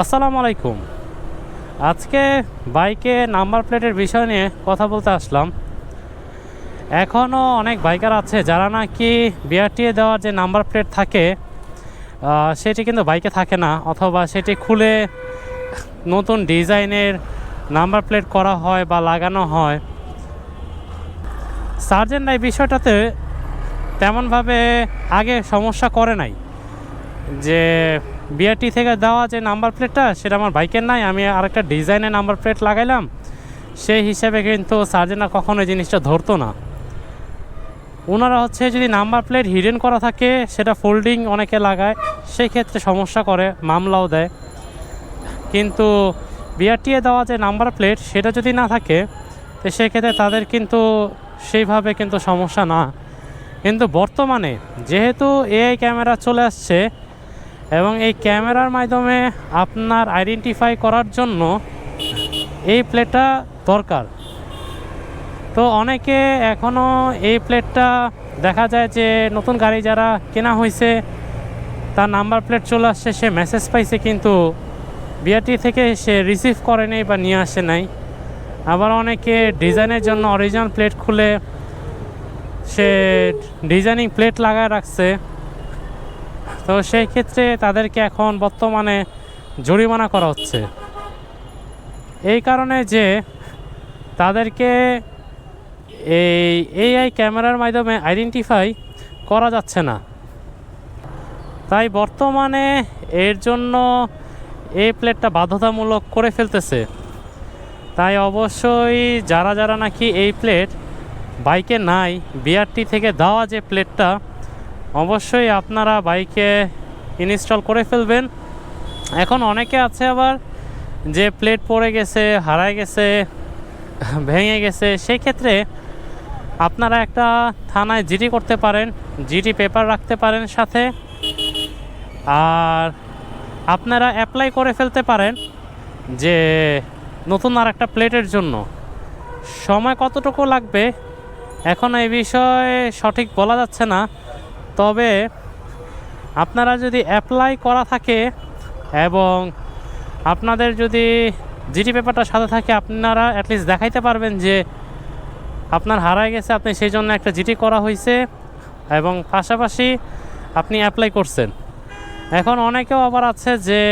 আসসালামু আলাইকুম। আজকে বাইকে নাম্বার প্লেটের বিষয় নিয়ে কথা বলতে আসলাম। এখনও অনেক বাইকার আছে যারা নাকি বিআরটিএ দেওয়ার যে নাম্বার প্লেট থাকে সেটি কিন্তু বাইকে থাকে না, অথবা সেটি খুলে নতুন ডিজাইনের নাম্বার প্লেট করা হয় বা লাগানো হয়। সার্জেন্ট এই বিষয়টাতে তেমনভাবে আগে সমস্যা করে নাই, যে বিআরটি থেকে দেওয়া যে নাম্বার প্লেটটা সেটা আমার বাইকের নাই, আমি আরেকটা ডিজাইনের নাম্বার প্লেট লাগাইলাম, সেই হিসেবে কিন্তু সার্জেন্টরা কখনো এই জিনিসটা ধরতো না। ওনারা যদি নাম্বার প্লেট হিডেন করা থাকে সেটা ফোল্ডিং অনেকে লাগায়, সেই ক্ষেত্রে সমস্যা করে, মামলাও দেয়। কিন্তু বিআরটিএ দেওয়া যে নাম্বার প্লেট সেটা যদি না থাকে তো সেক্ষেত্রে তাদের কিন্তু সেইভাবে কিন্তু সমস্যা না। কিন্তু বর্তমানে যেহেতু এআই ক্যামেরা চলে আসছে এবং এই ক্যামেরার মাধ্যমে আপনার আইডেন্টিফাই করার জন্য এই প্লেটটা দরকার, তো অনেকে এখনও এই প্লেটটা দেখা যায় যে নতুন গাড়ি যারা কেনা হয়েছে তার নাম্বার প্লেট চলে আসছে, সে মেসেজ পাইছে কিন্তু বিআরটি থেকে সে রিসিভ করে নেই বা নিয়ে আসে নাই। আবার অনেকে ডিজাইনের জন্য অরিজিনাল প্লেট খুলে সে ডিজাইনিং প্লেট লাগায় রাখছে, তো সেই ক্ষেত্রে তাদেরকে এখন বর্তমানে জরিমানা করা হচ্ছে। এই কারণে যে তাদেরকে এই এআই ক্যামেরার মাধ্যমে আইডেন্টিফাই করা যাচ্ছে না, তাই বর্তমানে এর জন্য এই প্লেটটা বাধ্যতামূলক করে ফেলতেছে। তাই অবশ্যই যারা যারা নাকি এই প্লেট বাইকে নাই, বিআরটি থেকে দেওয়া যে প্লেটটা অবশ্যই আপনারা বাইকে ইনস্টল করে ফেলবেন। এখন অনেকে আছে আবার যে প্লেট পড়ে গেছে, হারায় গেছে, ভেঙে গেছে, সেই ক্ষেত্রে আপনারা একটা থানায় জিডি করতে পারেন, জিডি পেপার রাখতে পারেন সাথে। আর আপনারা অ্যাপ্লাই করে ফেলতে পারেন যে নতুন আর একটা প্লেটের জন্য। সময় কতটুকু লাগবে এখন এই বিষয়ে সঠিক বলা যাচ্ছে না, তবে আপনারা যদি অ্যাপ্লাই করা থাকে এবং আপনাদের যদি জিডি পেপারটা সাথে থাকে, আপনারা অ্যাটলিস্ট দেখাইতে পারবেন যে আপনার হারায় গেছে, আপনি সেই জন্য একটা জিডি করা হয়েছে এবং পাশাপাশি আপনি অ্যাপ্লাই করছেন। এখন অনেকেও আবার আছে যে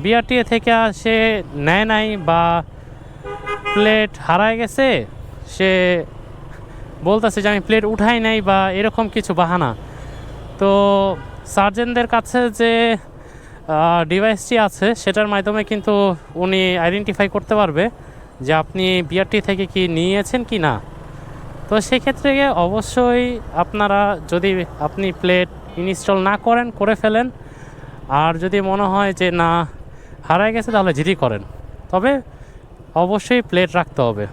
বিআরটিএ থেকে সে নেয় নাই বা প্লেট হারায় গেছে, সে বলতেছে যে আমি প্লেট উঠাই নাই বা এরকম কিছু বাহানা। তো সার্জেন্টদের কাছে যে ডিভাইসটি আছে সেটার মাধ্যমে কিন্তু উনি আইডেন্টিফাই করতে পারবে যে আপনি বিআরটি থেকে কি নিয়েছেন কি না। তো সেক্ষেত্রে অবশ্যই আপনারা যদি আপনি প্লেট ইনস্টল না করেন করে ফেলেন, আর যদি মনে হয় যে না হারায় গেছে তাহলে জিডি করেন, তবে অবশ্যই প্লেট রাখতে হবে।